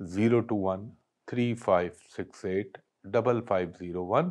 021-3568-5501,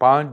5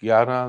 11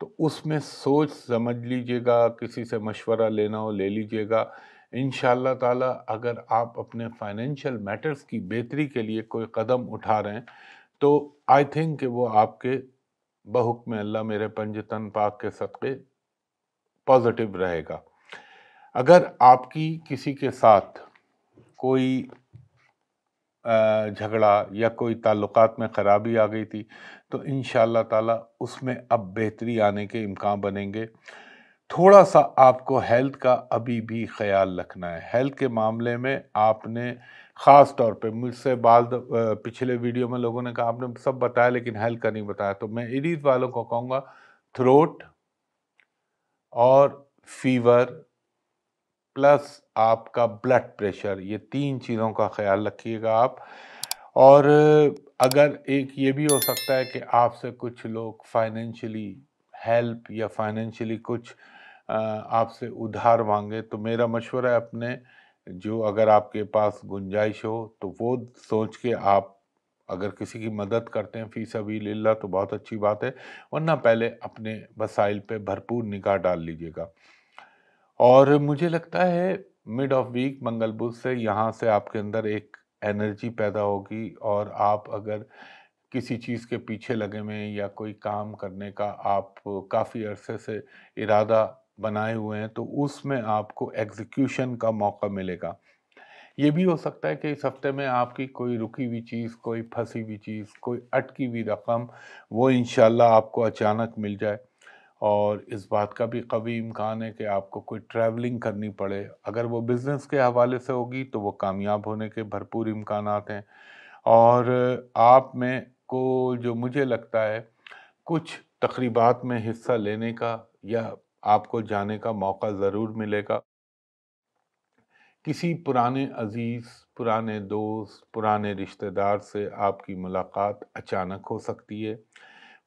تو اس میں سوچ سمجھ لیجئے گا، کسی سے مشورہ لینا ہو لے لیجئے گا۔ انشاءاللہ تعالی اگر آپ اپنے فائنینشیل میٹرز کی بہتری کے لیے کوئی قدم اٹھا رہے ہیں تو آئی تھنک کہ وہ آپ کے بحکم اللہ میرے پنجتن پاک کے صدقے پازیٹیو رہے گا۔ اگر آپ کی کسی کے ساتھ کوئی جھگڑا یا کوئی تعلقات میں خرابی آ گئی تھی تو انشاءاللہ تعالی اس میں اب بہتری آنے کے امکان بنیں گے۔ تھوڑا سا آپ کو ہیلتھ کا ابھی بھی خیال رکھنا ہے۔ ہیلتھ کے معاملے میں آپ نے خاص طور پہ مجھ سے پچھلے ویڈیو میں لوگوں نے کہا آپ نے سب بتایا لیکن ہیلتھ کا نہیں بتایا، تو میں ایڈیز والوں کو کہوں گا تھروٹ اور فیور پلس آپ کا بلڈ پریشر، یہ 3 چیزوں کا خیال رکھیے گا آپ۔ اور اگر ایک یہ بھی ہو سکتا ہے کہ آپ سے کچھ لوگ فائنینشلی ہیلپ یا فائنینشلی کچھ آپ سے ادھار مانگے تو میرا مشورہ ہے اپنے جو اگر آپ کے پاس گنجائش ہو تو وہ سوچ کے آپ اگر کسی کی مدد کرتے ہیں فی سبیل اللہ تو بہت اچھی بات ہے، ورنہ پہلے اپنے وسائل پہ بھرپور نگاہ ڈال لیجئے گا۔ اور مجھے لگتا ہے مڈ آف ویک منگل بدھ سے یہاں سے آپ کے اندر ایک انرجی پیدا ہوگی، اور آپ اگر کسی چیز کے پیچھے لگے ہوئے ہیں یا کوئی کام کرنے کا آپ کافی عرصے سے ارادہ بنائے ہوئے ہیں تو اس میں آپ کو ایگزیکیوشن کا موقع ملے گا۔ یہ بھی ہو سکتا ہے کہ اس ہفتے میں آپ کی کوئی رکی ہوئی چیز، کوئی پھنسی ہوئی چیز، کوئی اٹکی ہوئی رقم وہ انشاءاللہ آپ کو اچانک مل جائے، اور اس بات کا بھی قوی امکان ہے کہ آپ کو کوئی ٹریولنگ کرنی پڑے۔ اگر وہ بزنس کے حوالے سے ہوگی تو وہ کامیاب ہونے کے بھرپور امکانات ہیں، اور آپ میں کو جو مجھے لگتا ہے کچھ تقریبات میں حصہ لینے کا یا آپ کو جانے کا موقع ضرور ملے گا۔ کسی پرانے عزیز، پرانے دوست، پرانے رشتہ دار سے آپ کی ملاقات اچانک ہو سکتی ہے۔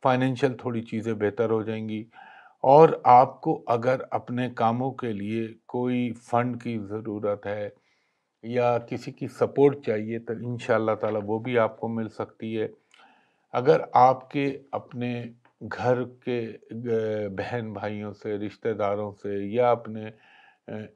فائنینشیل تھوڑی چیزیں بہتر ہو جائیں گی، اور آپ کو اگر اپنے کاموں کے لیے کوئی فنڈ کی ضرورت ہے یا کسی کی سپورٹ چاہیے تو انشاءاللہ تعالی وہ بھی آپ کو مل سکتی ہے۔ اگر آپ کے اپنے گھر کے بہن بھائیوں سے، رشتہ داروں سے یا اپنے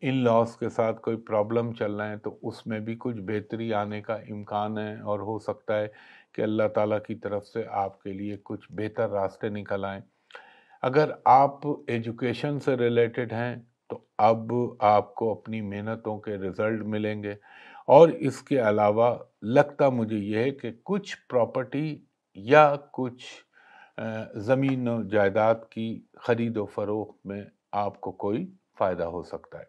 ان لاس کے ساتھ کوئی پرابلم چل رہا ہے تو اس میں بھی کچھ بہتری آنے کا امکان ہے، اور ہو سکتا ہے کہ اللہ تعالیٰ کی طرف سے آپ کے لیے کچھ بہتر راستے نکل آئیں۔ اگر آپ ایجوکیشن سے ریلیٹڈ ہیں تو اب آپ کو اپنی محنتوں کے رزلٹ ملیں گے، اور اس کے علاوہ لگتا مجھے یہ ہے کہ کچھ پراپرٹی یا کچھ زمین و جائیداد کی خرید و فروخت میں آپ کو کوئی فائدہ ہو سکتا ہے۔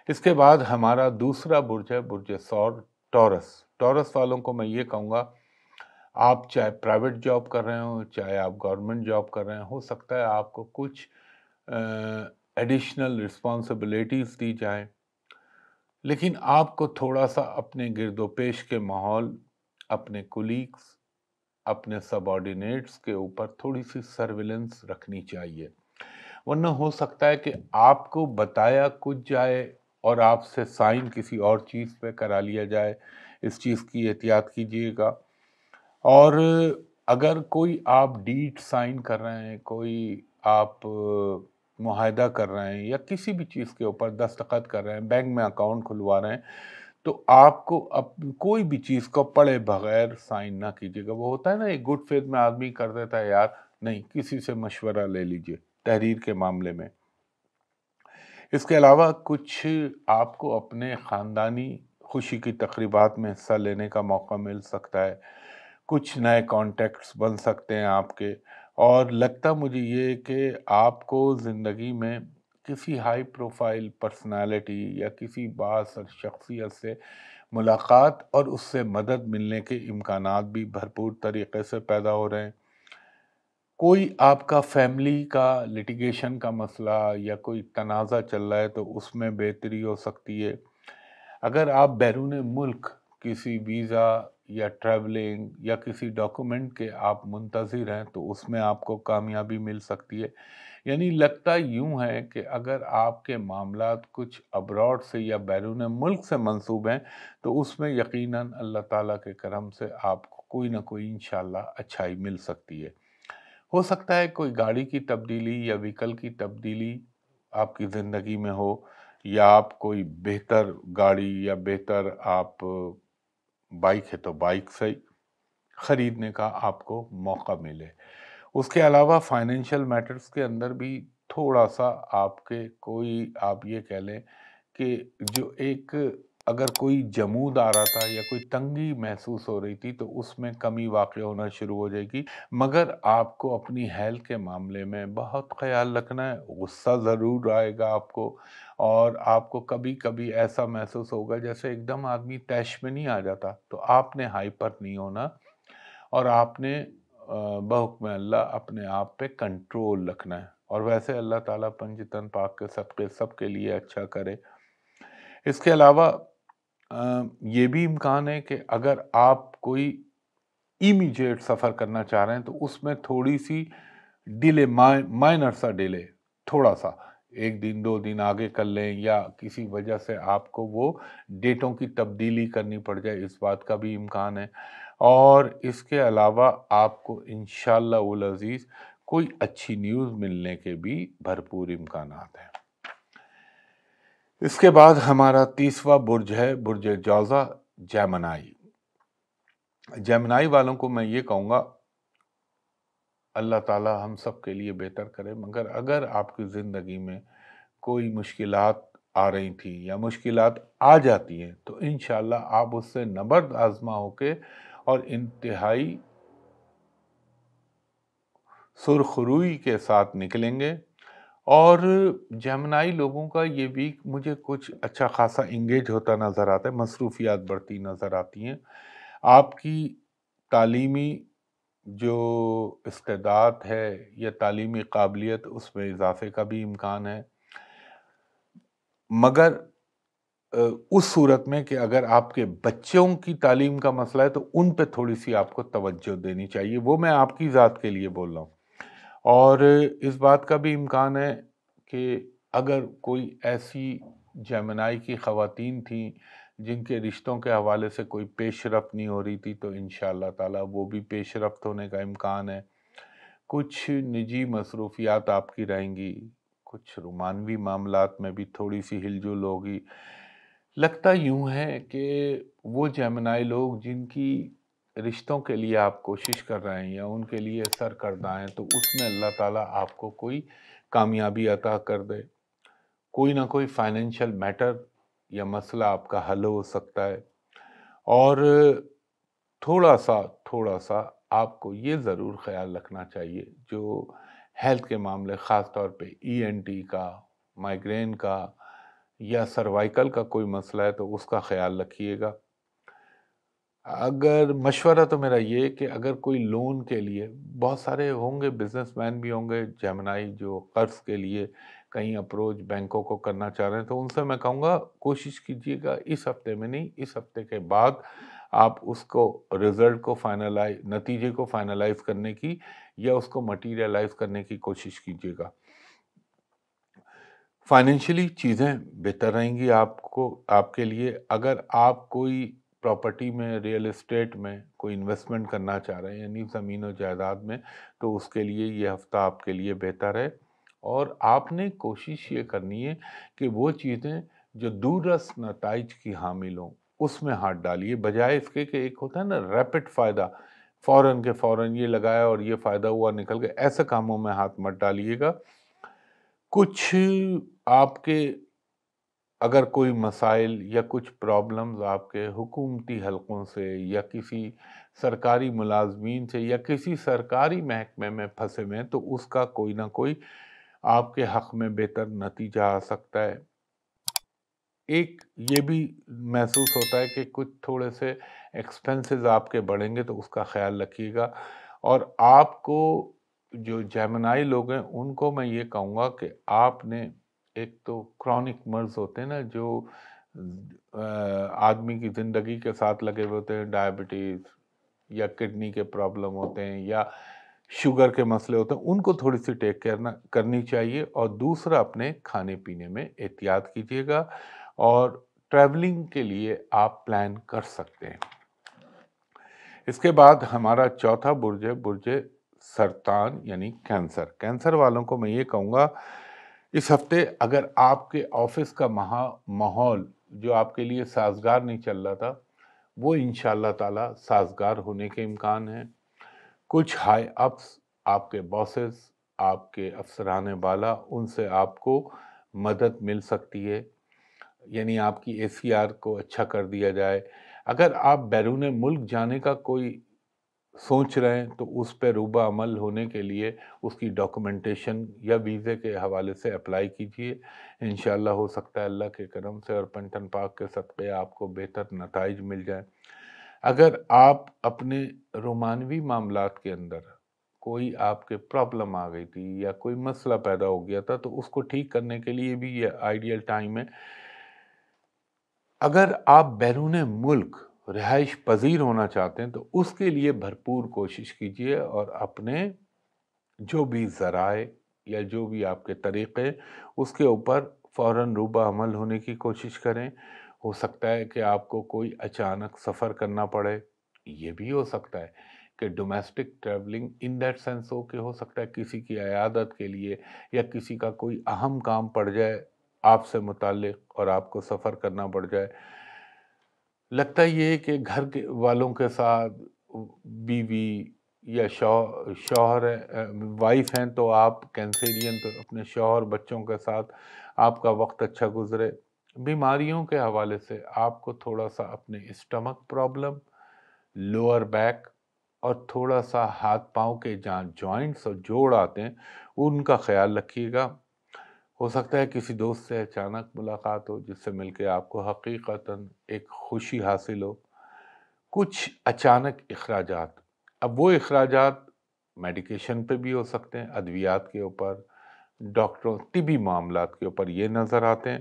اس کے بعد ہمارا دوسرا برج ہے برج ثور، ٹورس۔ ٹورس والوں کو میں یہ کہوں گا آپ چاہے پرائیویٹ جاب کر رہے ہوں چاہے آپ گورنمنٹ جاب کر رہے ہیں، ہو سکتا ہے آپ کو کچھ ایڈیشنل رسپانسبلٹیز دی جائیں، لیکن آپ کو تھوڑا سا اپنے گرد و پیش کے ماحول، اپنے کولیگز، اپنے سب آرڈینیٹس کے اوپر تھوڑی سی سرویلنس رکھنی چاہیے، ورنہ ہو سکتا ہے کہ آپ کو بتایا کچھ جائے اور آپ سے سائن کسی اور چیز پہ کرا لیا جائے۔ اس چیز کی احتیاط کیجیے گا۔ اور اگر کوئی آپ ڈیٹ سائن کر رہے ہیں، کوئی آپ معاہدہ کر رہے ہیں یا کسی بھی چیز کے اوپر دستخط کر رہے ہیں، بینک میں اکاؤنٹ کھلوا رہے ہیں، تو آپ کو کوئی بھی چیز کو پڑھے بغیر سائن نہ کیجیے گا۔ وہ ہوتا ہے نا ایک گڈ فیتھ میں آدمی کر دیتا ہے، یار نہیں، کسی سے مشورہ لے لیجیے تحریر کے معاملے میں۔ اس کے علاوہ کچھ آپ کو اپنے خاندانی خوشی کی تقریبات میں حصہ لینے کا موقع مل سکتا ہے، کچھ نئے کانٹیکٹس بن سکتے ہیں آپ کے، اور لگتا مجھے یہ کہ آپ کو زندگی میں کسی ہائی پروفائل پرسنالٹی یا کسی بااثر شخصیت سے ملاقات اور اس سے مدد ملنے کے امکانات بھی بھرپور طریقے سے پیدا ہو رہے ہیں۔ کوئی آپ کا فیملی کا لٹیگیشن کا مسئلہ یا کوئی تنازع چل رہا ہے تو اس میں بہتری ہو سکتی ہے۔ اگر آپ بیرون ملک کسی ویزا یا ٹریولنگ یا کسی ڈاکومنٹ کے آپ منتظر ہیں تو اس میں آپ کو کامیابی مل سکتی ہے۔ یعنی لگتا یوں ہے کہ اگر آپ کے معاملات کچھ ابراڈ سے یا بیرون ملک سے منسوب ہیں تو اس میں یقیناً اللہ تعالیٰ کے کرم سے آپ کو کوئی نہ کوئی انشاءاللہ اچھائی مل سکتی ہے۔ ہو سکتا ہے کوئی گاڑی کی تبدیلی یا وہیکل کی تبدیلی آپ کی زندگی میں ہو، یا آپ کوئی بہتر گاڑی یا بہتر آپ بائک ہے تو بائک سے خریدنے کا آپ کو موقع ملے۔ اس کے علاوہ فائنینشیل میٹرز کے اندر بھی تھوڑا سا آپ کے کوئی آپ یہ کہہ لیں کہ جو ایک اگر کوئی جمود آ رہا تھا یا کوئی تنگی محسوس ہو رہی تھی تو اس میں کمی واقع ہونا شروع ہو جائے گی، مگر آپ کو اپنی ہیلتھ کے معاملے میں بہت خیال رکھنا ہے۔ غصہ ضرور آئے گا آپ کو، اور آپ کو کبھی کبھی ایسا محسوس ہوگا جیسے ایک دم آدمی طیش میں نہیں آ جاتا، تو آپ نے ہائپر نہیں ہونا، اور آپ نے بحکم اللہ اپنے آپ پہ کنٹرول رکھنا ہے۔ اور ویسے اللہ تعالیٰ پنجتن پاک کے صدقے سب کے لیے اچھا کرے۔ اس کے علاوہ یہ بھی امکان ہے کہ اگر آپ کوئی امیجیٹ سفر کرنا چاہ رہے ہیں تو اس میں تھوڑی سی ڈیلے، مائنر سا ڈیلے، تھوڑا سا 1 دن 2 دن آگے کر لیں، یا کسی وجہ سے آپ کو وہ ڈیٹوں کی تبدیلی کرنی پڑ جائے، اس بات کا بھی امکان ہے۔ اور اس کے علاوہ آپ کو انشاءاللہ العزیز کوئی اچھی نیوز ملنے کے بھی بھرپور امکانات ہیں۔ اس کے بعد ہمارا 30واں برج ہے برج جوزہ، جیمنائی۔ جیمنائی والوں کو میں یہ کہوں گا اللہ تعالی ہم سب کے لیے بہتر کرے، مگر اگر آپ کی زندگی میں کوئی مشکلات آ رہی تھی یا مشکلات آ جاتی ہیں تو انشاءاللہ آپ اس سے نبرد آزما ہو کے اور انتہائی سرخروئی کے ساتھ نکلیں گے۔ اور جیمنائی لوگوں کا یہ ویک مجھے کچھ اچھا خاصا انگیج ہوتا نظر آتا ہے، مصروفیات بڑھتی نظر آتی ہیں، آپ کی تعلیمی جو استعداد ہے یا تعلیمی قابلیت اس میں اضافے کا بھی امکان ہے، مگر اس صورت میں کہ اگر آپ کے بچوں کی تعلیم کا مسئلہ ہے تو ان پہ تھوڑی سی آپ کو توجہ دینی چاہیے، وہ میں آپ کی ذات کے لیے بول رہا ہوں۔ اور اس بات کا بھی امکان ہے کہ اگر کوئی ایسی جیمنائی کی خواتین تھیں جن کے رشتوں کے حوالے سے کوئی پیش رفت نہیں ہو رہی تھی تو انشاءاللہ تعالی وہ بھی پیش رفت ہونے کا امکان ہے۔ کچھ نجی مصروفیات آپ کی رہیں گی، کچھ رومانوی معاملات میں بھی تھوڑی سی ہل جل ہوگی۔ لگتا یوں ہے کہ وہ جیمنائی لوگ جن کی رشتوں کے لیے آپ کوشش کر رہے ہیں یا ان کے لیے سرکردہ ہیں تو اس میں اللہ تعالیٰ آپ کو کوئی کامیابی عطا کر دے، کوئی نہ کوئی فائنینشیل میٹر یا مسئلہ آپ کا حل ہو سکتا ہے۔ اور تھوڑا سا آپ کو یہ ضرور خیال رکھنا چاہیے جو ہیلتھ کے معاملے، خاص طور پہ ENT کا، مائیگرین کا یا سروائیکل کا کوئی مسئلہ ہے تو اس کا خیال رکھیے گا۔ اگر مشورہ تو میرا یہ کہ اگر کوئی لون کے لیے، بہت سارے ہوں گے بزنس مین بھی ہوں گے جیمنائی جو قرض کے لیے کہیں اپروچ بینکوں کو کرنا چاہ رہے ہیں، تو ان سے میں کہوں گا کوشش کیجیے گا اس ہفتے میں نہیں، اس ہفتے کے بعد آپ اس کو رزلٹ کو نتیجے کو فائنلائز کرنے کی یا اس کو مٹیریلائز کرنے کی کوشش کیجیے گا۔ فائنینشلی چیزیں بہتر رہیں گی آپ کے لیے۔ اگر آپ کوئی پراپرٹی میں، ریئل اسٹیٹ میں کوئی انویسٹمنٹ کرنا چاہ رہے ہیں یعنی زمین و جائیداد میں، تو اس کے لیے یہ ہفتہ آپ کے لیے بہتر ہے۔ اور آپ نے کوشش یہ کرنی ہے کہ وہ چیزیں جو دور رس نتائج کی حامل ہوں اس میں ہاتھ ڈالیے، بجائے اس کے کہ ایک ہوتا ہے نا ریپڈ فائدہ، فوراً کے فوراً یہ لگایا اور یہ فائدہ ہوا نکل گیا، ایسے کاموں میں ہاتھ مت ڈالیے گا۔ کچھ آپ کے اگر کوئی مسائل یا کچھ پرابلمز آپ کے حکومتی حلقوں سے یا کسی سرکاری ملازمین سے یا کسی سرکاری محکمے میں پھنسے ہوئے ہیں تو اس کا کوئی نہ کوئی آپ کے حق میں بہتر نتیجہ آ سکتا ہے۔ ایک یہ بھی محسوس ہوتا ہے کہ کچھ تھوڑے سے ایکسپینسز آپ کے بڑھیں گے تو اس کا خیال رکھیے گا۔ اور آپ کو جو جیمنائی لوگ ہیں ان کو میں یہ کہوں گا کہ آپ نے ایک تو کرونک مرض ہوتے ہیں نا جو آدمی کی زندگی کے ساتھ لگے ہوئے ہوتے ہیں، ڈائبٹیز یا کڈنی کے پرابلم ہوتے ہیں یا شوگر کے مسئلے ہوتے ہیں، ان کو تھوڑی سی ٹیک کیئر کرنی چاہیے۔ اور دوسرا اپنے کھانے پینے میں احتیاط کیجیے گا، اور ٹریولنگ کے لیے آپ پلان کر سکتے ہیں۔ اس کے بعد ہمارا چوتھا برج ہے برج سرطان یعنی کینسر. کینسر والوں کو میں یہ کہوں گا اس ہفتے اگر آپ کے آفس کا ماحول جو آپ کے لیے سازگار نہیں چل رہا تھا وہ انشاءاللہ تعالی سازگار ہونے کے امکان ہیں. کچھ ہائی اپس آپ کے باسز آپ کے افسران بالا ان سے آپ کو مدد مل سکتی ہے، یعنی آپ کی ACR کو اچھا کر دیا جائے. اگر آپ بیرون ملک جانے کا کوئی سوچ رہے ہیں تو اس پہ روبہ عمل ہونے کے لیے اس کی ڈاکومنٹیشن یا ویزے کے حوالے سے اپلائی کیجئے. انشاءاللہ ہو سکتا ہے اللہ کے کرم سے اور پنٹن پاک کے صدقے آپ کو بہتر نتائج مل جائیں. اگر آپ اپنے رومانوی معاملات کے اندر کوئی آپ کے پرابلم آ گئی تھی یا کوئی مسئلہ پیدا ہو گیا تھا تو اس کو ٹھیک کرنے کے لیے بھی یہ آئیڈیل ٹائم ہے. اگر آپ بیرون ملک رہائش پذیر ہونا چاہتے ہیں تو اس کے لیے بھرپور کوشش کیجئے اور اپنے جو بھی ذرائع یا جو بھی آپ کے طریقے اس کے اوپر فوراً روبہ عمل ہونے کی کوشش کریں. ہو سکتا ہے کہ آپ کو کوئی اچانک سفر کرنا پڑے، یہ بھی ہو سکتا ہے کہ domestic travelling in that sense ہو سکتا ہے کسی کی عیادت کے لیے یا کسی کا کوئی اہم کام پڑ جائے آپ سے متعلق اور آپ کو سفر کرنا پڑ جائے. لگتا یہ ہے کہ گھر کے والوں کے ساتھ بیوی یا شوہر وائف ہیں تو آپ کینسیرین تو اپنے شوہر بچوں کے ساتھ آپ کا وقت اچھا گزرے. بیماریوں کے حوالے سے آپ کو تھوڑا سا اپنے اسٹمک پرابلم، لوور بیک اور تھوڑا سا ہاتھ پاؤں کے جہاں جوائنٹس اور جوڑ آتے ہیں ان کا خیال رکھیے گا. ہو سکتا ہے کسی دوست سے اچانک ملاقات ہو جس سے مل کے آپ کو حقیقتاً ایک خوشی حاصل ہو. کچھ اچانک اخراجات، اب وہ اخراجات میڈیکیشن پہ بھی ہو سکتے ہیں، ادویات کے اوپر، ڈاکٹروں طبی معاملات کے اوپر یہ نظر آتے ہیں.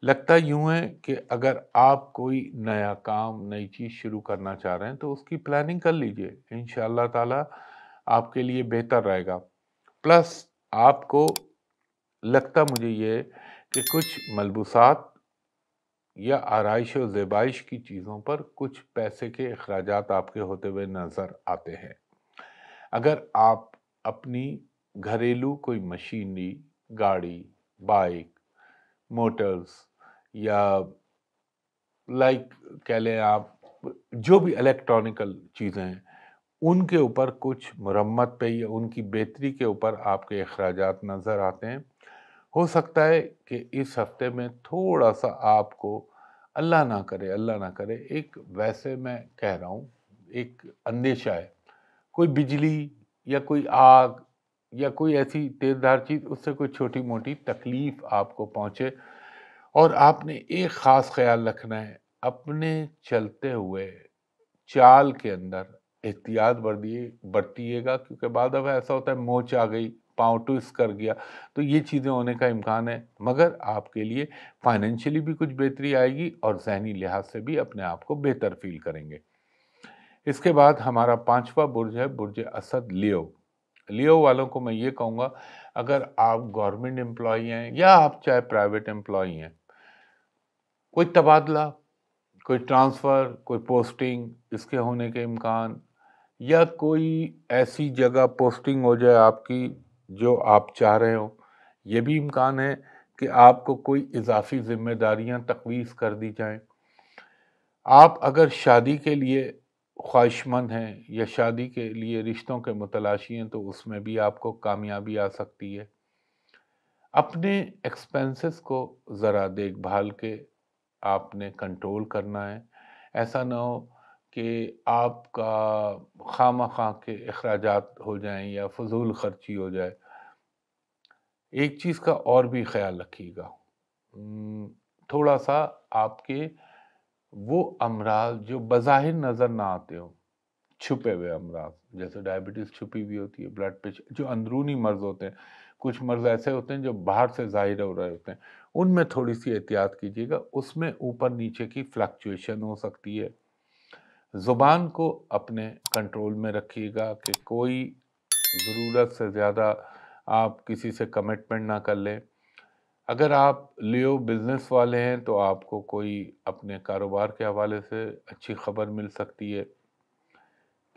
لگتا یوں ہے کہ اگر آپ کوئی نیا کام نئی چیز شروع کرنا چاہ رہے ہیں تو اس کی پلاننگ کر لیجئے، انشاءاللہ تعالی آپ کے لیے بہتر رہے گا. پلس آپ کو لگتا مجھے یہ کہ کچھ ملبوسات یا آرائش و زیبائش کی چیزوں پر کچھ پیسے کے اخراجات آپ کے ہوتے ہوئے نظر آتے ہیں. اگر آپ اپنی گھریلو کوئی مشینری، گاڑی، بائک، موٹرز یا لائک کہہ لیں آپ جو بھی الیکٹرانیکل چیزیں ہیں ان کے اوپر کچھ مرمت پہ یا ان کی بہتری کے اوپر آپ کے اخراجات نظر آتے ہیں. ہو سکتا ہے کہ اس ہفتے میں تھوڑا سا آپ کو اللہ نہ کرے ایک ویسے میں کہہ رہا ہوں ایک اندیشہ ہے، کوئی بجلی یا کوئی آگ یا کوئی ایسی تیز دھار چیز اس سے کوئی چھوٹی موٹی تکلیف آپ کو پہنچے. اور آپ نے ایک خاص خیال رکھنا ہے، اپنے چلتے ہوئے چال کے اندر احتیاط برتیے گا، کیونکہ بعد اب ایسا ہوتا ہے موچ آ گئی، پاؤں ٹوئسٹ کر گیا تو یہ چیزیں ہونے کا امکان ہے. مگر آپ کے لیے فائنینشلی بھی کچھ بہتری آئے گی اور ذہنی لحاظ سے بھی اپنے آپ کو بہتر فیل کریں گے. اس کے بعد ہمارا 5واں برج ہے برج اسد لیو. لیو والوں کو میں یہ کہوں گا اگر آپ گورنمنٹ امپلائی ہیں یا آپ چاہے پرائیویٹ امپلائی ہیں، کوئی تبادلہ، کوئی ٹرانسفر، کوئی پوسٹنگ اس کے ہونے کے امکان، یا کوئی ایسی جگہ پوسٹنگ ہو جائے آپ کی جو آپ چاہ رہے ہو، یہ بھی امکان ہے کہ آپ کو کوئی اضافی ذمہ داریاں تقویض کر دی جائیں. آپ اگر شادی کے لیے خواہش مند ہیں یا شادی کے لیے رشتوں کے متلاشی ہیں تو اس میں بھی آپ کو کامیابی آ سکتی ہے. اپنے ایکسپینسز کو ذرا دیکھ بھال کے آپ نے کنٹرول کرنا ہے. ایسا نہ ہو کہ آپ کا خواہ کے اخراجات ہو جائیں یا فضول خرچی ہو جائے. ایک چیز کا اور بھی خیال رکھیے گا، تھوڑا سا آپ کے وہ امراض جو بظاہر نظر نہ آتے ہوں، چھپے ہوئے امراض جیسے ڈائبٹیز چھپی ہوئی ہوتی ہے، بلڈ پریشر، جو اندرونی مرض ہوتے ہیں، کچھ مرض ایسے ہوتے ہیں جو باہر سے ظاہر ہو رہے ہوتے ہیں، ان میں تھوڑی سی احتیاط کیجیے گا. اس میں اوپر نیچے کی فلکچویشن ہو سکتی ہے. زبان کو اپنے کنٹرول میں رکھیے گا کہ کوئی ضرورت سے زیادہ آپ کسی سے کمٹمنٹ نہ کر لیں. اگر آپ لیو بزنس والے ہیں تو آپ کو کوئی اپنے کاروبار کے حوالے سے اچھی خبر مل سکتی ہے.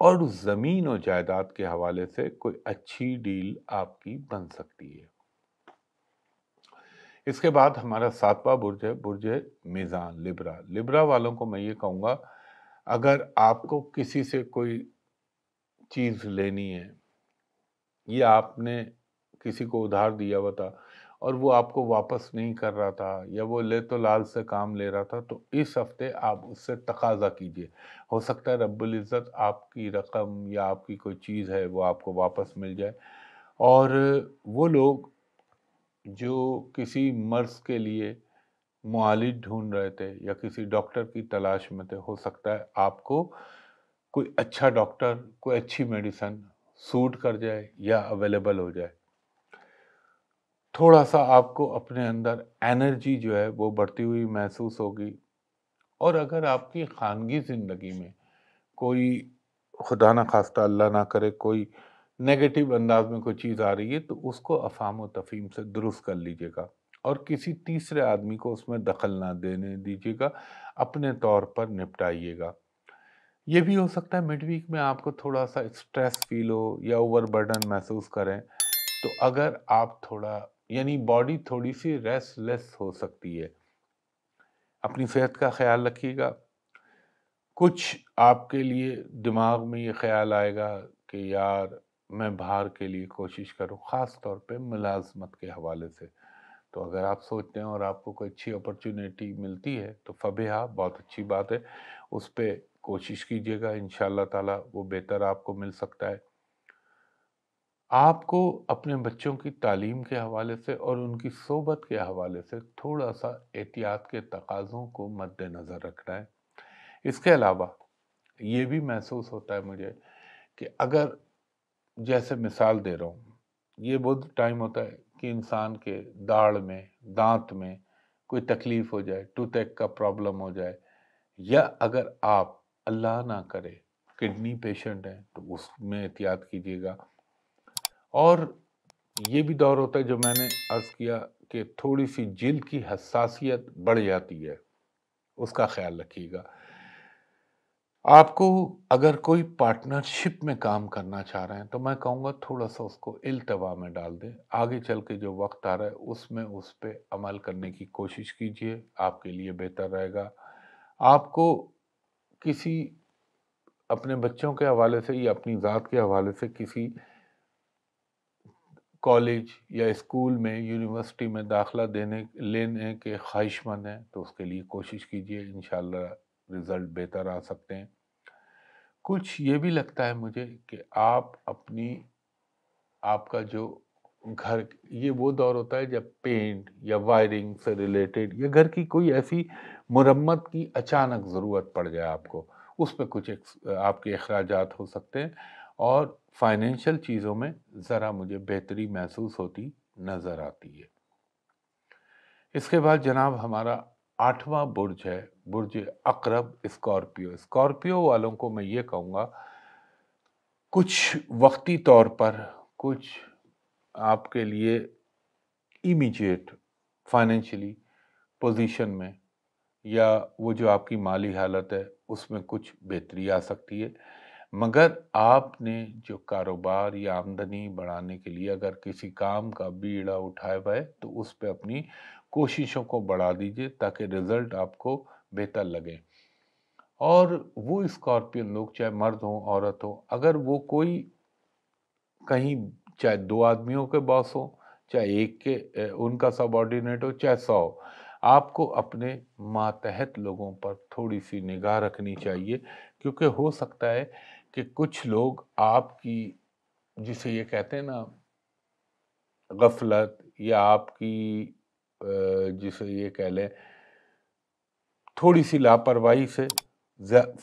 اور زمین و جائیداد کے حوالے سے کوئی اچھی ڈیل آپ کی بن سکتی ہے۔ اس کے بعد ہمارا 7واں برج ہے برج میزان، لبرا۔ لبرا والوں کو میں یہ کہوں گا، اگر آپ کو کسی سے کوئی چیز لینی ہے یا آپ نے کسی کو ادھار دیا ہوا تھا اور وہ آپ کو واپس نہیں کر رہا تھا یا وہ لے تو لال سے کام لے رہا تھا، تو اس ہفتے آپ اس سے تقاضا کیجئے۔ ہو سکتا ہے رب العزت آپ کی رقم یا آپ کی کوئی چیز ہے وہ آپ کو واپس مل جائے۔ اور وہ لوگ جو کسی مرض کے لیے معالج ڈھونڈ رہے تھے یا کسی ڈاکٹر کی تلاش میں تھے، ہو سکتا ہے آپ کو کوئی اچھا ڈاکٹر، کوئی اچھی میڈیسن سوٹ کر جائے یا اویلیبل ہو جائے۔ تھوڑا سا آپ کو اپنے اندر انرجی جو ہے وہ بڑھتی ہوئی محسوس ہوگی۔ اور اگر آپ کی خانگی زندگی میں کوئی خدا نہ خواستہ اللہ نہ کرے کوئی نیگیٹو انداز میں کوئی چیز آ رہی ہے، تو اس کو افہام و تفہیم سے درست کر لیجئے گا اور کسی تیسرے آدمی کو اس میں دخل نہ دینے دیجئے گا، اپنے طور پر نپٹائیے گا۔ یہ بھی ہو سکتا ہے مڈ ویک میں آپ کو تھوڑا سا اسٹریس فیل ہو یا اوور برڈن محسوس کریں، تو اگر آپ تھوڑا یعنی باڈی تھوڑی سی ریسٹ لیس ہو سکتی ہے۔ اپنی صحت کا خیال رکھیے گا۔ کچھ آپ کے لیے دماغ میں یہ خیال آئے گا کہ یار میں باہر کے لیے کوشش کروں، خاص طور پہ ملازمت کے حوالے سے۔ تو اگر آپ سوچتے ہیں اور آپ کو کوئی اچھی اپرچونیٹی ملتی ہے تو فبیہا، بہت اچھی بات ہے، اس پہ کوشش کیجئے گا، انشاءاللہ تعالی وہ بہتر آپ کو مل سکتا ہے۔ آپ کو اپنے بچوں کی تعلیم کے حوالے سے اور ان کی صحبت کے حوالے سے تھوڑا سا احتیاط کے تقاضوں کو مد نظر رکھنا ہے۔ اس کے علاوہ یہ بھی محسوس ہوتا ہے مجھے کہ اگر، جیسے مثال دے رہا ہوں، یہ بہت ٹائم ہوتا ہے کہ انسان کے داڑھ میں، دانت میں کوئی تکلیف ہو جائے، ٹوتھ ایک کا پرابلم ہو جائے، یا اگر آپ اللہ نہ کرے کڈنی پیشنٹ ہیں تو اس میں احتیاط کیجیے گا۔ اور یہ بھی دور ہوتا ہے جو میں نے عرض کیا کہ تھوڑی سی جلد کی حساسیت بڑھ جاتی ہے، اس کا خیال رکھیے گا۔ آپ کو اگر کوئی پارٹنرشپ میں کام کرنا چاہ رہے ہیں تو میں کہوں گا تھوڑا سا اس کو التوا میں ڈال دیں، آگے چل کے جو وقت آ رہا ہے اس میں اس پہ عمل کرنے کی کوشش کیجئے، آپ کے لیے بہتر رہے گا۔ آپ کو کسی اپنے بچوں کے حوالے سے یا اپنی ذات کے حوالے سے کسی کالج یا اسکول میں، یونیورسٹی میں داخلہ لینے کے خواہش مند ہیں تو اس کے لیے کوشش کیجئے، انشاءاللہ رزلٹ بہتر آ سکتے ہیں۔ کچھ یہ بھی لگتا ہے مجھے کہ آپ کا جو گھر، یہ وہ دور ہوتا ہے جب پینٹ یا وائرنگ سے ریلیٹڈ یا گھر کی کوئی ایسی مرمت کی اچانک ضرورت پڑ جائے آپ کو، اس پہ کچھ آپ کے اخراجات ہو سکتے ہیں، اور فائنینشل چیزوں میں ذرا مجھے بہتری محسوس ہوتی نظر آتی ہے۔ اس کے بعد جناب ہمارا 8واں برج ہے برج عقرب، اسکارپیو۔ اسکارپیو والوں کو میں یہ کہوں گا، کچھ وقتی طور پر کچھ آپ کے لیے امیجیٹ فائنینشلی پوزیشن میں یا وہ جو آپ کی مالی حالت ہے اس میں کچھ بہتری آ سکتی ہے، مگر آپ نے جو کاروبار یا آمدنی بڑھانے کے لیے اگر کسی کام کا بیڑا اٹھایا ہوا ہے تو اس پہ اپنی کوششوں کو بڑھا دیجئے تاکہ رزلٹ آپ کو بہتر لگے۔ اور وہ اسکارپین لوگ، چاہے مرد ہوں عورت ہوں، اگر وہ کوئی کہیں چاہے 2 آدمیوں کے باس ہو، چاہے ایک کے ان کا سب آرڈینیٹ ہو، چاہے 100 ہو، آپ کو اپنے ماتحت لوگوں پر تھوڑی سی نگاہ رکھنی چاہیے، کیونکہ ہو سکتا ہے کہ کچھ لوگ آپ کی، جسے یہ کہتے ہیں نا غفلت، یا آپ کی جسے یہ کہہ لیں تھوڑی سی لاپرواہی سے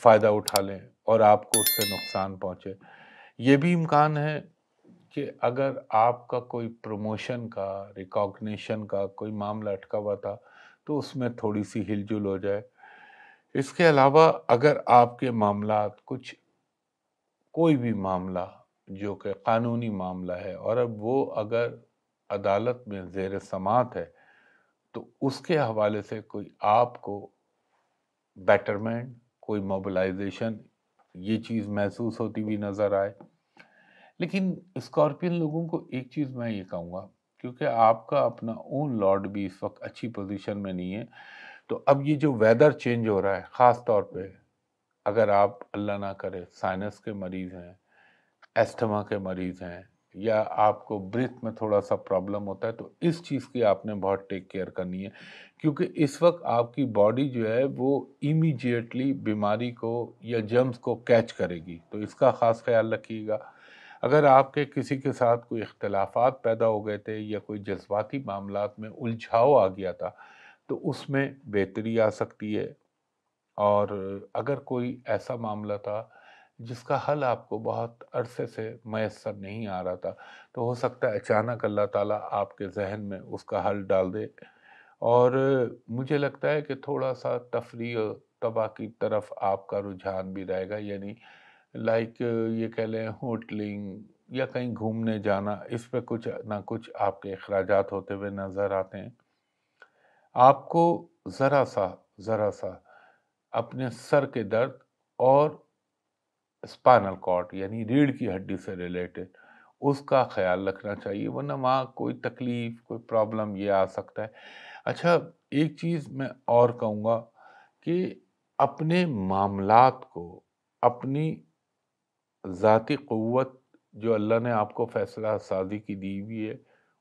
فائدہ اٹھا لیں اور آپ کو اس سے نقصان پہنچے۔ یہ بھی امکان ہے کہ اگر آپ کا کوئی پروموشن کا، ریکاگنیشن کا کوئی معاملہ اٹکا ہوا تھا تو اس میں تھوڑی سی ہل جل ہو جائے۔ اس کے علاوہ اگر آپ کے معاملات کوئی بھی معاملہ جو کہ قانونی معاملہ ہے اور اب وہ اگر عدالت میں زیر سماعت ہے تو اس کے حوالے سے کوئی آپ کو بیٹرمنٹ، کوئی موبلائزیشن یہ چیز محسوس ہوتی بھی نظر آئے۔ لیکن اسکارپین لوگوں کو ایک چیز میں یہ کہوں گا، کیونکہ آپ کا اپنا اون لارڈ بھی اس وقت اچھی پوزیشن میں نہیں ہے، تو اب یہ جو ویدر چینج ہو رہا ہے، خاص طور پہ اگر آپ اللہ نہ کرے سائنس کے مریض ہیں، ایسٹھما کے مریض ہیں، یا آپ کو بریتھ میں تھوڑا سا پرابلم ہوتا ہے، تو اس چیز کی آپ نے بہت ٹیک کیئر کرنی ہے، کیونکہ اس وقت آپ کی باڈی جو ہے وہ امیڈیٹلی بیماری کو یا جرمز کو کیچ کرے گی، تو اس کا خاص خیال رکھیے گا۔ اگر آپ کے کسی کے ساتھ کوئی اختلافات پیدا ہو گئے تھے یا کوئی جذباتی معاملات میں الجھاؤ آ گیا تھا، تو اس میں بہتری آ سکتی ہے۔ اور اگر کوئی ایسا معاملہ تھا جس کا حل آپ کو بہت عرصے سے میسر نہیں آ رہا تھا، تو ہو سکتا ہے اچانک اللہ تعالیٰ آپ کے ذہن میں اس کا حل ڈال دے۔ اور مجھے لگتا ہے کہ تھوڑا سا تفریح و تباہ کی طرف آپ کا رجحان بھی رہے گا، یعنی لائک یہ کہہ لیں ہوٹلنگ یا کہیں گھومنے جانا، اس پہ کچھ نہ کچھ آپ کے اخراجات ہوتے ہوئے نظر آتے ہیں۔ آپ کو ذرا سا اپنے سر کے درد اور اسپائنل کارڈ یعنی ریڑھ کی ہڈی سے ریلیٹڈ اس کا خیال رکھنا چاہیے، ورنہ وہاں کوئی تکلیف کوئی پرابلم یہ آ سکتا ہے۔ اچھا، ایک چیز میں اور کہوں گا کہ اپنے معاملات کو، اپنی ذاتی قوت جو اللہ نے آپ کو فیصلہ سازی کی دی ہوئی ہے،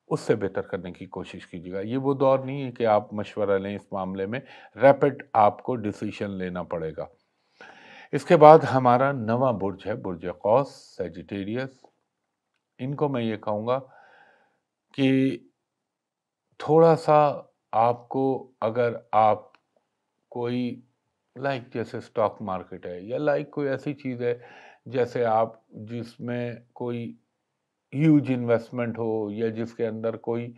اس سے بہتر کرنے کی کوشش کیجیے گا۔ یہ وہ دور نہیں ہے کہ آپ مشورہ لیں اس معاملے میں، ریپڈ آپ کو ڈیسیشن لینا پڑے گا۔ اس کے بعد ہمارا نواں برج ہے برج قوس، سیجیٹیریس۔ ان کو میں یہ کہوں گا کہ تھوڑا سا آپ کو، اگر آپ کوئی لائک جیسے سٹاک مارکیٹ ہے یا لائک کوئی ایسی چیز ہے جیسے آپ جس میں کوئی ہیوج انویسٹمنٹ ہو یا جس کے اندر کوئی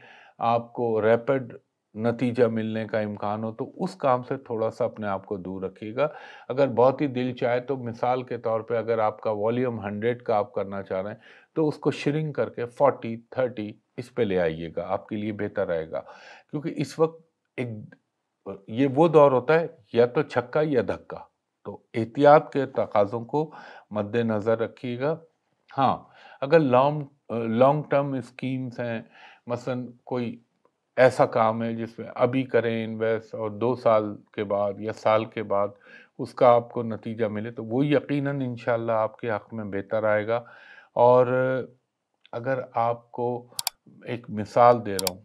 آپ کو ریپڈ نتیجہ ملنے کا امکان ہو، تو اس کام سے تھوڑا سا اپنے آپ کو دور رکھیے گا۔ اگر بہت ہی دل چاہے تو مثال کے طور پہ اگر آپ کا والیوم 100 کا آپ کرنا چاہ رہے ہیں تو اس کو شرنک کر کے 40 30 اس پہ لے آئیے گا، آپ کے لیے بہتر رہے گا۔ کیونکہ اس وقت ایک یہ وہ دور ہوتا ہے یا تو چھکا یا دھکا، تو احتیاط کے تقاضوں کو مد نظر رکھیے گا۔ ہاں، اگر لانگ ٹرم اسکیمز ہیں، مثلا کوئی ایسا کام ہے جس میں ابھی کریں انویسٹ اور 2 سال کے بعد یا سال کے بعد اس کا آپ کو نتیجہ ملے، تو وہ یقیناً انشاءاللہ آپ کے حق میں بہتر آئے گا۔ اور اگر آپ کو ایک مثال دے رہا ہوں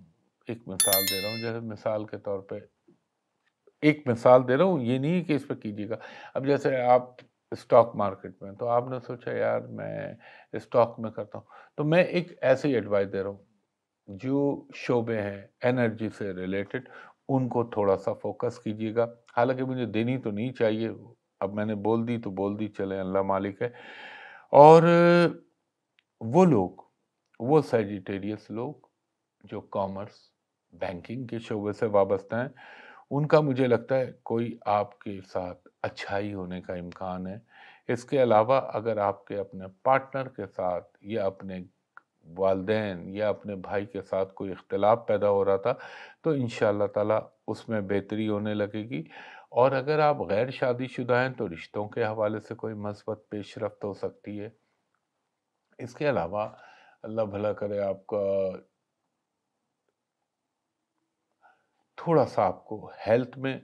جیسے مثال کے طور پہ ایک مثال دے رہا ہوں، یہ نہیں کہ اس پہ کیجیے گا۔ اب جیسے آپ اسٹاک مارکیٹ میں، تو آپ نے سوچا یار میں اسٹاک میں کرتا ہوں، تو میں ایک ایسے ہی ایڈوائز دے رہا ہوں، جو شعبے ہیں انرجی سے ریلیٹڈ ان کو تھوڑا سا فوکس کیجیے گا۔ حالانکہ مجھے دینی تو نہیں چاہیے، اب میں نے بول دی تو بول دی، چلیں اللہ مالک ہے۔ اور وہ لوگ، وہ سیجیٹیریس لوگ جو کامرس بینکنگ کے شعبے سے وابستہ ہیں، ان کا مجھے لگتا ہے کوئی آپ کے ساتھ اچھائی ہونے کا امکان ہے۔ اس کے علاوہ اگر آپ کے اپنے پارٹنر کے ساتھ یا اپنے والدین یا اپنے بھائی کے ساتھ کوئی اختلاف پیدا ہو رہا تھا، تو انشاءاللہ تعالیٰ اس میں بہتری ہونے لگے گی۔ اور اگر آپ غیر شادی شدہ ہیں تو رشتوں کے حوالے سے کوئی مثبت پیش رفت ہو سکتی ہے۔ اس کے علاوہ اللہ بھلا کرے آپ کا تھوڑا سا آپ کو ہیلتھ میں،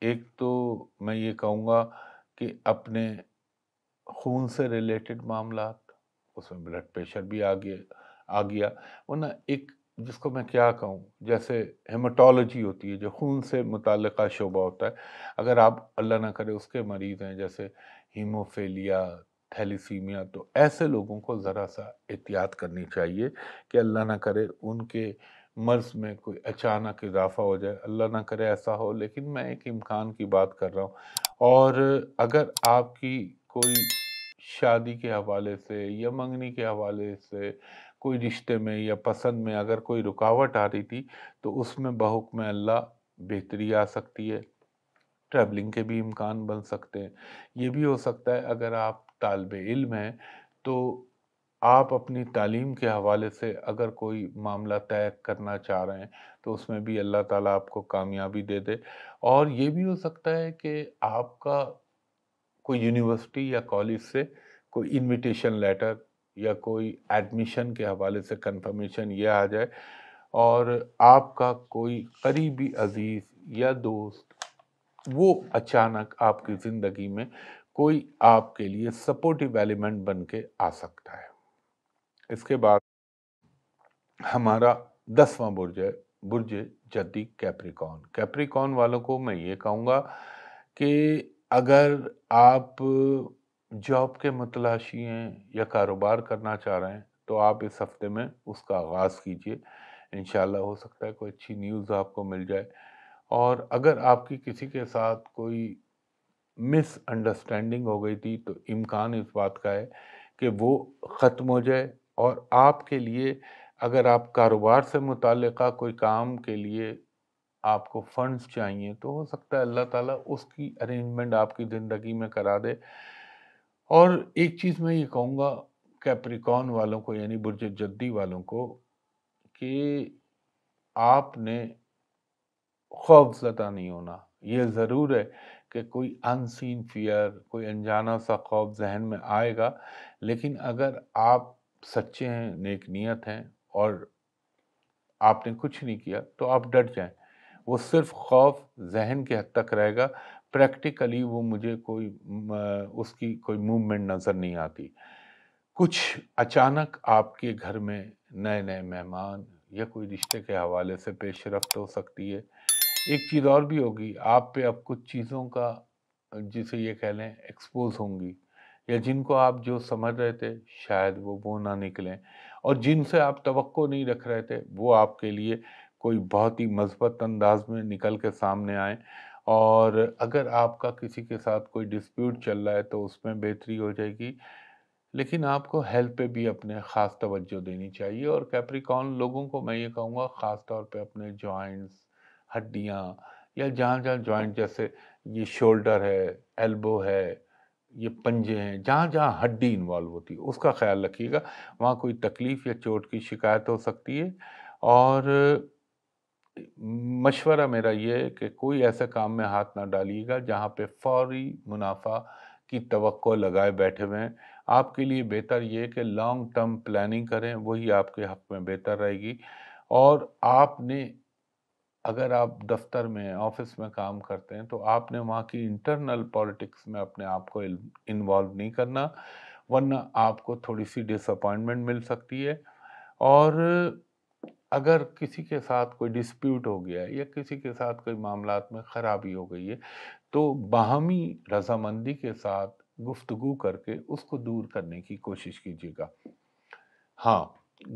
ایک تو میں یہ کہوں گا کہ اپنے خون سے ریلیٹڈ معاملات، اس میں بلڈ پریشر بھی آ گیا، ورنہ ایک جس کو میں کیا کہوں، جیسے ہیماٹولوجی ہوتی ہے جو خون سے متعلقہ شعبہ ہوتا ہے، اگر آپ اللہ نہ کرے اس کے مریض ہیں جیسے ہیموفیلیا، تھیلیسیمیا، تو ایسے لوگوں کو ذرا سا احتیاط کرنی چاہیے کہ اللہ نہ کرے ان کے مرض میں کوئی اچانک اضافہ ہو جائے، اللہ نہ کرے ایسا ہو، لیکن میں ایک امکان کی بات کر رہا ہوں۔ اور اگر آپ کی کوئی شادی کے حوالے سے یا منگنی کے حوالے سے کوئی رشتے میں یا پسند میں اگر کوئی رکاوٹ آ رہی تھی، تو اس میں بحکم اللہ بہتری آ سکتی ہے۔ ٹریولنگ کے بھی امکان بن سکتے ہیں۔ یہ بھی ہو سکتا ہے اگر آپ طالب علم ہیں تو آپ اپنی تعلیم کے حوالے سے اگر کوئی معاملہ طے کرنا چاہ رہے ہیں تو اس میں بھی اللہ تعالیٰ آپ کو کامیابی دے دے۔ اور یہ بھی ہو سکتا ہے کہ آپ کا کوئی یونیورسٹی یا کالج سے کوئی انویٹیشن لیٹر یا کوئی ایڈمیشن کے حوالے سے کنفرمیشن یہ آ جائے، اور آپ کا کوئی قریبی عزیز یا دوست وہ اچانک آپ کی زندگی میں کوئی آپ کے لیے سپورٹیو ایلیمنٹ بن کے آ سکتا ہے۔ اس کے بعد ہمارا 10واں برج ہے برج جدی کیپریکون۔ کیپریکون والوں کو میں یہ کہوں گا کہ اگر آپ جاب کے متلاشی ہیں یا کاروبار کرنا چاہ رہے ہیں تو آپ اس ہفتے میں اس کا آغاز کیجئے، انشاءاللہ ہو سکتا ہے کوئی اچھی نیوز آپ کو مل جائے۔ اور اگر آپ کی کسی کے ساتھ کوئی مس انڈرسٹینڈنگ ہو گئی تھی تو امکان اس بات کا ہے کہ وہ ختم ہو جائے، اور آپ کے لیے اگر آپ کاروبار سے متعلقہ کوئی کام کے لیے آپ کو فنڈز چاہیے تو ہو سکتا ہے اللہ تعالیٰ اس کی ارینجمنٹ آپ کی زندگی میں کرا دے۔ اور ایک چیز میں یہ کہوں گا کیپریکون والوں کو، یعنی برج جدی والوں کو، کہ آپ نے خوف زدہ نہیں ہونا۔ یہ ضرور ہے کہ کوئی انسین فیئر، کوئی انجانا سا خوف ذہن میں آئے گا، لیکن اگر آپ سچے ہیں، نیک نیت ہیں اور آپ نے کچھ نہیں کیا تو آپ ڈٹ جائیں۔ وہ صرف خوف ذہن کے حد تک رہے گا، پریکٹیکلی وہ مجھے کوئی اس کی کوئی موومنٹ نظر نہیں آتی۔ کچھ اچانک آپ کے گھر میں نئے نئے مہمان یا کوئی رشتے کے حوالے سے پیش رفت ہو سکتی ہے۔ ایک چیز اور بھی ہوگی، آپ پہ اب کچھ چیزوں کا جسے یہ کہہ لیں ایکسپوز ہوں گی، یا جن کو آپ جو سمجھ رہے تھے شاید وہ نہ نکلیں، اور جن سے آپ توقع نہیں رکھ رہے تھے وہ آپ کے لیے کوئی بہت ہی مثبت انداز میں نکل کے سامنے آئیں۔ اور اگر آپ کا کسی کے ساتھ کوئی ڈسپیوٹ چل رہا ہے تو اس میں بہتری ہو جائے گی، لیکن آپ کو ہیلتھ پہ بھی اپنے خاص توجہ دینی چاہیے۔ اور کیپریکون لوگوں کو میں یہ کہوں گا خاص طور پہ اپنے جوائنٹس، ہڈیاں، یا جہاں جہاں جوائنٹ جیسے یہ شولڈر ہے، ایلبو ہے، یہ پنجے ہیں، جہاں جہاں ہڈی انوالو ہوتی ہے اس کا خیال رکھیے گا، وہاں کوئی تکلیف یا چوٹ کی شکایت ہو سکتی ہے۔ اور مشورہ میرا یہ ہے کہ کوئی ایسے کام میں ہاتھ نہ ڈالیے گا جہاں پہ فوری منافع کی توقع لگائے بیٹھے ہوئے ہیں۔ آپ کے لیے بہتر یہ ہے کہ لانگ ٹرم پلاننگ کریں، وہی آپ کے حق میں بہتر رہے گی۔ اور آپ نے اگر آپ دفتر میں، آفس میں کام کرتے ہیں تو آپ نے وہاں کی انٹرنل پالیٹکس میں اپنے آپ کو انوالو نہیں کرنا، ورنہ آپ کو تھوڑی سی ڈس اپوائنٹمنٹ مل سکتی ہے۔ اور اگر کسی کے ساتھ کوئی ڈسپیوٹ ہو گیا ہے یا کسی کے ساتھ کوئی معاملات میں خرابی ہو گئی ہے تو باہمی رضامندی کے ساتھ گفتگو کر کے اس کو دور کرنے کی کوشش کیجیے گا۔ ہاں،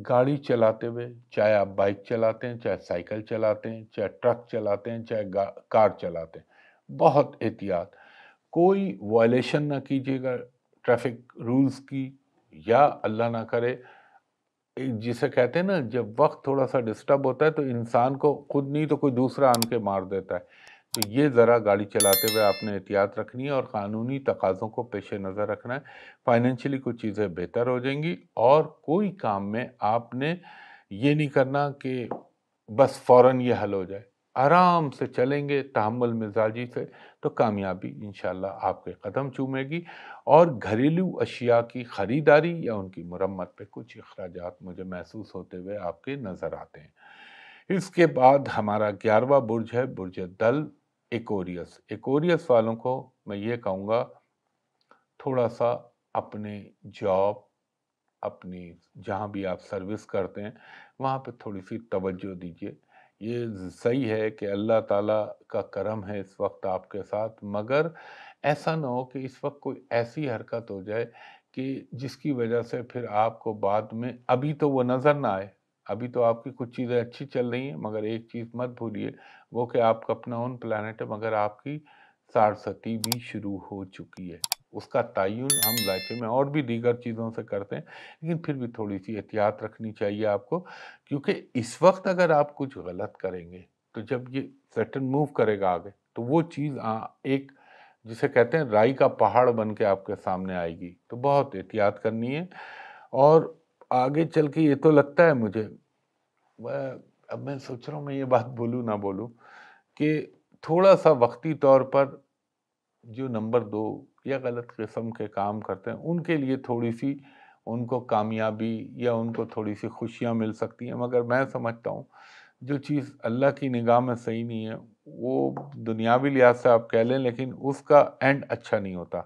گاڑی چلاتے ہوئے، چاہے آپ بائک چلاتے ہیں، چاہے سائیکل چلاتے ہیں، چاہے ٹرک چلاتے ہیں، چاہے کار چلاتے ہیں، بہت احتیاط، کوئی وائلیشن نہ کیجیے گا ٹریفک رولز کی، یا اللہ نہ کرے جسے کہتے ہیں نا جب وقت تھوڑا سا ڈسٹرب ہوتا ہے تو انسان کو خود نہیں تو کوئی دوسرا آن کے مار دیتا ہے۔ تو یہ ذرا گاڑی چلاتے ہوئے آپ نے احتیاط رکھنی ہے اور قانونی تقاضوں کو پیش نظر رکھنا ہے۔ فائنینشلی کچھ چیزیں بہتر ہو جائیں گی، اور کوئی کام میں آپ نے یہ نہیں کرنا کہ بس فوراً یہ حل ہو جائے۔ آرام سے چلیں گے تحمل مزاجی سے تو کامیابی انشاءاللہ آپ کے قدم چومے گی۔ اور گھریلو اشیاء کی خریداری یا ان کی مرمت پہ کچھ اخراجات مجھے محسوس ہوتے ہوئے آپ کے نظر آتے ہیں۔ اس کے بعد ہمارا 11واں برج ہے برج دل ایکوریس۔ ایکوریس والوں کو میں یہ کہوں گا تھوڑا سا اپنے جاب، اپنی جہاں بھی آپ سروس کرتے ہیں وہاں پہ تھوڑی سی توجہ دیجیے۔ یہ صحیح ہے کہ اللہ تعالیٰ کا کرم ہے اس وقت آپ کے ساتھ، مگر ایسا نہ ہو کہ اس وقت کوئی ایسی حرکت ہو جائے کہ جس کی وجہ سے پھر آپ کو بعد میں ابھی تو وہ نظر نہ آئے۔ ابھی تو آپ کی کچھ چیزیں اچھی چل رہی ہیں، مگر ایک چیز مت بھولیے وہ کہ آپ کا اپنا اون پلانٹ ہے، مگر آپ کی سارستی بھی شروع ہو چکی ہے۔ اس کا تعین ہم ذائچے میں اور بھی دیگر چیزوں سے کرتے ہیں، لیکن پھر بھی تھوڑی سی احتیاط رکھنی چاہیے آپ کو، کیونکہ اس وقت اگر آپ کچھ غلط کریں گے تو جب یہ سیٹن موو کرے گا آگے تو وہ چیز ایک جسے کہتے ہیں رائی کا پہاڑ بن کے آپ کے سامنے آئے گی، تو بہت احتیاط کرنی ہے۔ اور آگے چل کے یہ تو لگتا ہے مجھے، اب میں سوچ رہا ہوں میں یہ بات بولوں نہ بولوں، کہ تھوڑا سا وقتی طور پر جو نمبر 2 یا غلط قسم کے کام کرتے ہیں ان کے لیے تھوڑی سی ان کو کامیابی یا ان کو تھوڑی سی خوشیاں مل سکتی ہیں، مگر میں سمجھتا ہوں جو چیز اللہ کی نگاہ میں صحیح نہیں ہے وہ دنیاوی لحاظ سے آپ کہہ لیں لیکن اس کا اینڈ اچھا نہیں ہوتا۔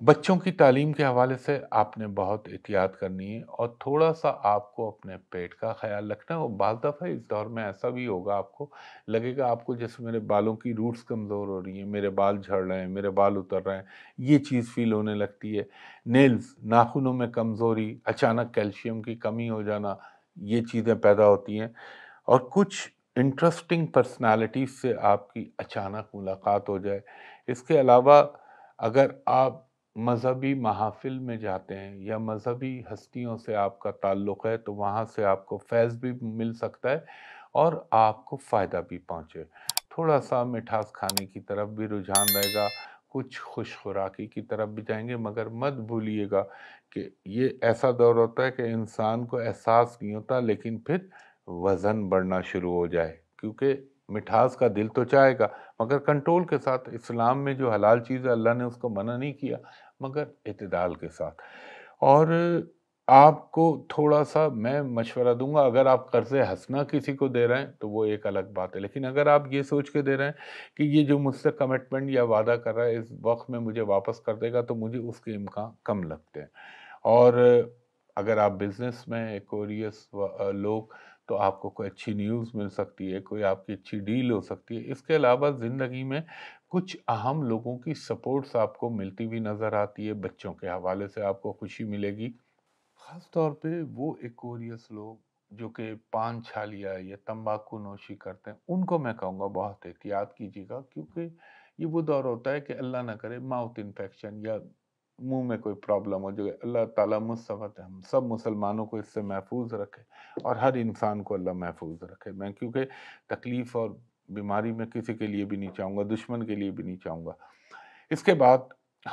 بچوں کی تعلیم کے حوالے سے آپ نے بہت احتیاط کرنی ہے اور تھوڑا سا آپ کو اپنے پیٹ کا خیال رکھنا ہے۔ اور بعض دفعہ اس دور میں ایسا بھی ہوگا، آپ کو لگے گا آپ کو جیسے میرے بالوں کی روٹس کمزور ہو رہی ہیں، میرے بال جھڑ رہے ہیں، میرے بال اتر رہے ہیں، یہ چیز فیل ہونے لگتی ہے۔ نیلز، ناخنوں میں کمزوری، اچانک کیلشیم کی کمی ہو جانا، یہ چیزیں پیدا ہوتی ہیں۔ اور کچھ انٹرسٹنگ پرسنالٹیز سے آپ کی اچانک ملاقات ہو جائے۔ اس کے علاوہ اگر آپ مذہبی محافل میں جاتے ہیں یا مذہبی ہستیوں سے آپ کا تعلق ہے تو وہاں سے آپ کو فیض بھی مل سکتا ہے اور آپ کو فائدہ بھی پہنچے۔ تھوڑا سا مٹھاس کھانے کی طرف بھی رجحان رہے گا، کچھ خوش خوراکی کی طرف بھی جائیں گے، مگر مت بھولیے گا کہ یہ ایسا دور ہوتا ہے کہ انسان کو احساس نہیں ہوتا لیکن پھر وزن بڑھنا شروع ہو جائے، کیونکہ مٹھاس کا دل تو چاہے گا مگر کنٹرول کے ساتھ۔ اسلام میں جو حلال چیز ہے اللہ نے اس کو منع نہیں کیا، مگر اعتدال کے ساتھ۔ اور آپ کو تھوڑا سا میں مشورہ دوں گا، اگر آپ قرض حسنہ کسی کو دے رہے ہیں تو وہ ایک الگ بات ہے، لیکن اگر آپ یہ سوچ کے دے رہے ہیں کہ یہ جو مجھ سے کمٹمنٹ یا وعدہ کر رہا ہے اس وقت میں مجھے واپس کر دے گا تو مجھے اس کے امکان کم لگتے ہیں۔ اور اگر آپ بزنس میں ایک کوریس لوگ تو آپ کو کوئی اچھی نیوز مل سکتی ہے، کوئی آپ کی اچھی ڈیل ہو سکتی ہے۔ اس کے علاوہ زندگی میں کچھ اہم لوگوں کی سپورٹس آپ کو ملتی بھی نظر آتی ہے، بچوں کے حوالے سے آپ کو خوشی ملے گی۔ خاص طور پہ وہ ایکوریس لوگ جو کہ پان چھالیا یا تمباکو نوشی کرتے ہیں ان کو میں کہوں گا بہت احتیاط کیجیے گا، کیونکہ یہ وہ دور ہوتا ہے کہ اللہ نہ کرے ماؤتھ انفیکشن یا منہ میں کوئی پرابلم ہو جائے۔ اللہ تعالیٰ مصیبت ہم سب مسلمانوں کو اس سے محفوظ رکھے اور ہر انسان کو اللہ محفوظ رکھے۔ میں کیونکہ تکلیف اور بیماری میں کسی کے لیے بھی نہیں چاہوں گا، دشمن کے لیے بھی نہیں چاہوں گا۔ اس کے بعد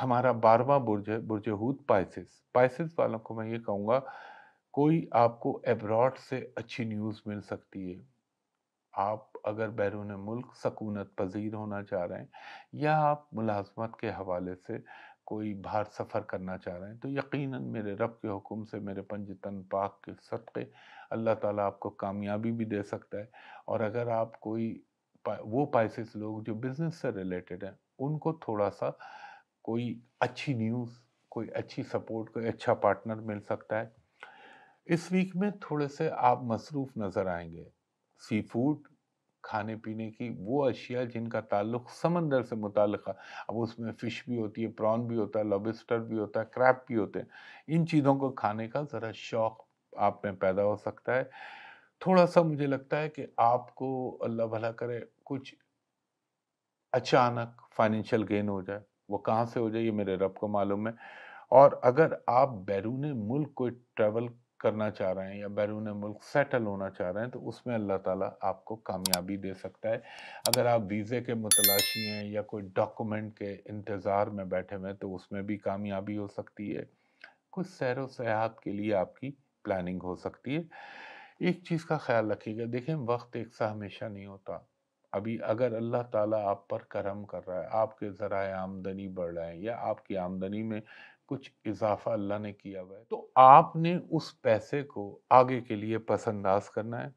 ہمارا 12واں برج ہے برج ہوت پائسس۔ پائسس والوں کو میں یہ کہوں گا کوئی آپ کو ایبراڈ سے اچھی نیوز مل سکتی ہے۔ آپ اگر بیرون ملک سکونت پذیر ہونا چاہ رہے ہیں یا آپ ملازمت کے حوالے سے کوئی باہر سفر کرنا چاہ رہے ہیں تو یقیناً میرے رب کے حکم سے، میرے پنجتن پاک کے صدقے اللہ تعالیٰ آپ کو کامیابی بھی دے سکتا ہے۔ اور اگر آپ کوئی وہ پائسس لوگ جو بزنس سے ریلیٹڈ ہیں ان کو تھوڑا سا کوئی اچھی نیوز، کوئی اچھی سپورٹ، کوئی اچھا پارٹنر مل سکتا ہے۔ اس ویک میں تھوڑے سے آپ مصروف نظر آئیں گے۔ سی فوڈ، کھانے پینے کی وہ اشیاء جن کا تعلق سمندر سے متعلق ہے، اب اس میں فش بھی ہوتی ہے، پران بھی ہوتا ہے، لابسٹر بھی ہوتا ہے، کریب بھی ہوتے ہیں، ان چیزوں کو کھانے کا ذرا شوق آپ میں پیدا ہو سکتا ہے۔ تھوڑا سا مجھے لگتا ہے کہ آپ کو اللہ بھلا کرے کچھ اچانک فائنینشیل گین ہو جائے، وہ کہاں سے ہو جائے یہ میرے رب کو معلوم ہے۔ اور اگر آپ بیرون ملک کوئی ٹریول کرنا چاہ رہے ہیں یا بیرون ملک سیٹل ہونا چاہ رہے ہیں تو اس میں اللہ تعالیٰ آپ کو کامیابی دے سکتا ہے۔ اگر آپ ویزے کے متلاشی ہیں یا کوئی ڈاکومنٹ کے انتظار میں بیٹھے ہوئے ہیں تو اس میں بھی کامیابی ہو سکتی ہے۔ کچھ سیر و سیاحت کے لیے آپ کی پلاننگ ہو سکتی ہے۔ ایک چیز کا خیال رکھیے گا، دیکھیں وقت ایک سا ہمیشہ نہیں ہوتا۔ ابھی اگر اللہ تعالیٰ آپ پر کرم کر رہا ہے، آپ کے ذرائع آمدنی بڑھ رہے ہیں یا آپ کی آمدنی میں کچھ اضافہ اللہ نے کیا ہوا ہے تو آپ نے اس پیسے کو آگے کے لیے پس انداز کرنا ہے۔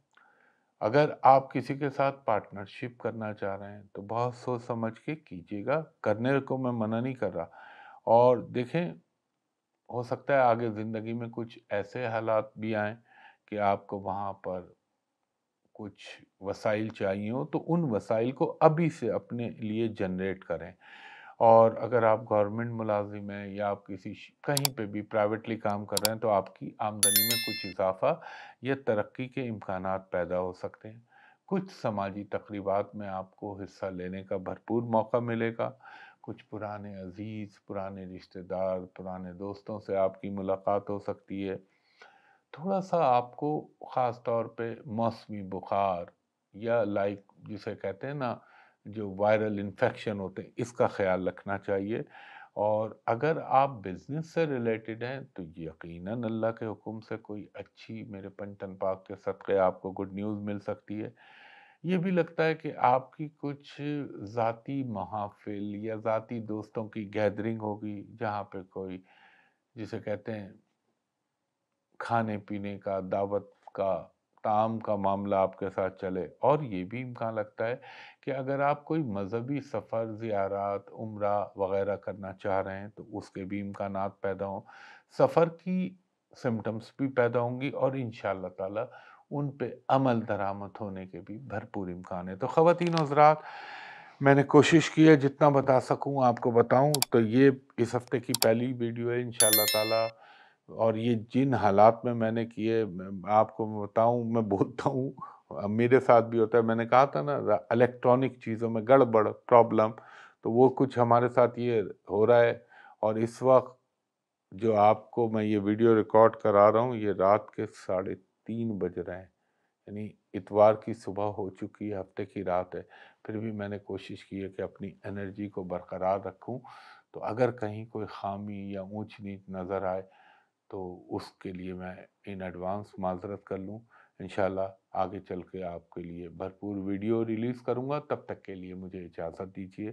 اگر آپ کسی کے ساتھ پارٹنرشپ کرنا چاہ رہے ہیں تو بہت سوچ سمجھ کے کیجیے گا، کرنے کو میں منع نہیں کر رہا۔ اور دیکھیں ہو سکتا ہے آگے زندگی میں کچھ ایسے حالات بھی آئیں کہ آپ کو وہاں پر کچھ وسائل چاہیے ہو تو ان وسائل کو ابھی سے اپنے لیے جنریٹ کریں۔ اور اگر آپ گورنمنٹ ملازم ہیں یا آپ کہیں پہ بھی پرائیویٹلی کام کر رہے ہیں تو آپ کی آمدنی میں کچھ اضافہ یا ترقی کے امکانات پیدا ہو سکتے ہیں۔ کچھ سماجی تقریبات میں آپ کو حصہ لینے کا بھرپور موقع ملے گا۔ کچھ پرانے عزیز، پرانے رشتہ دار، پرانے دوستوں سے آپ کی ملاقات ہو سکتی ہے۔ تھوڑا سا آپ کو خاص طور پہ موسمی بخار یا جسے کہتے ہیں نا جو وائرل انفیکشن ہوتے ہیں اس کا خیال رکھنا چاہیے۔ اور اگر آپ بزنس سے ریلیٹڈ ہیں تو یقیناً اللہ کے حکم سے کوئی اچھی، میرے پنجتن پاک کے صدقے آپ کو گڈ نیوز مل سکتی ہے۔ یہ بھی لگتا ہے کہ آپ کی کچھ ذاتی محافل یا ذاتی دوستوں کی گیدرنگ ہوگی، جہاں پہ کوئی جسے کہتے ہیں کھانے پینے کا، دعوت کا، طعام کا معاملہ آپ کے ساتھ چلے، اور یہ بھی امکان لگتا ہے کہ اگر آپ کوئی مذہبی سفر، زیارات، عمرہ وغیرہ کرنا چاہ رہے ہیں تو اس کے بھی امکانات پیدا ہوں، سفر کی سمٹمز بھی پیدا ہوں گی، اور انشاءاللہ تعالی ان پہ عمل درآمد ہونے کے بھی بھرپور امکان ہے۔ تو خواتین و حضرات، میں نے کوشش کی ہے جتنا بتا سکوں آپ کو بتاؤں، تو یہ اس ہفتے کی پہلی ویڈیو ہے انشاءاللہ تعالی، اور یہ جن حالات میں نے کیے، آپ کو میں بتاؤں، میں بولتا ہوں میرے ساتھ بھی ہوتا ہے، میں نے کہا تھا نا الیکٹرانک چیزوں میں گڑبڑ پرابلم، تو وہ کچھ ہمارے ساتھ یہ ہو رہا ہے۔ اور اس وقت جو آپ کو میں یہ ویڈیو ریکارڈ کرا رہا ہوں، یہ رات کے 3:30 بج رہے ہیں، یعنی اتوار کی صبح ہو چکی ہے، ہفتے کی رات ہے، پھر بھی میں نے کوشش کی ہے کہ اپنی انرجی کو برقرار رکھوں۔ تو اگر کہیں کوئی خامی یا اونچ نیچ نظر آئے تو اس کے لیے میں ان ایڈوانس معذرت کر لوں۔ انشاءاللہ آگے چل کے آپ کے لیے بھرپور ویڈیو ریلیز کروں گا، تب تک کے لیے مجھے اجازت دیجیے۔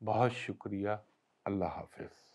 بہت شکریہ، اللہ حافظ۔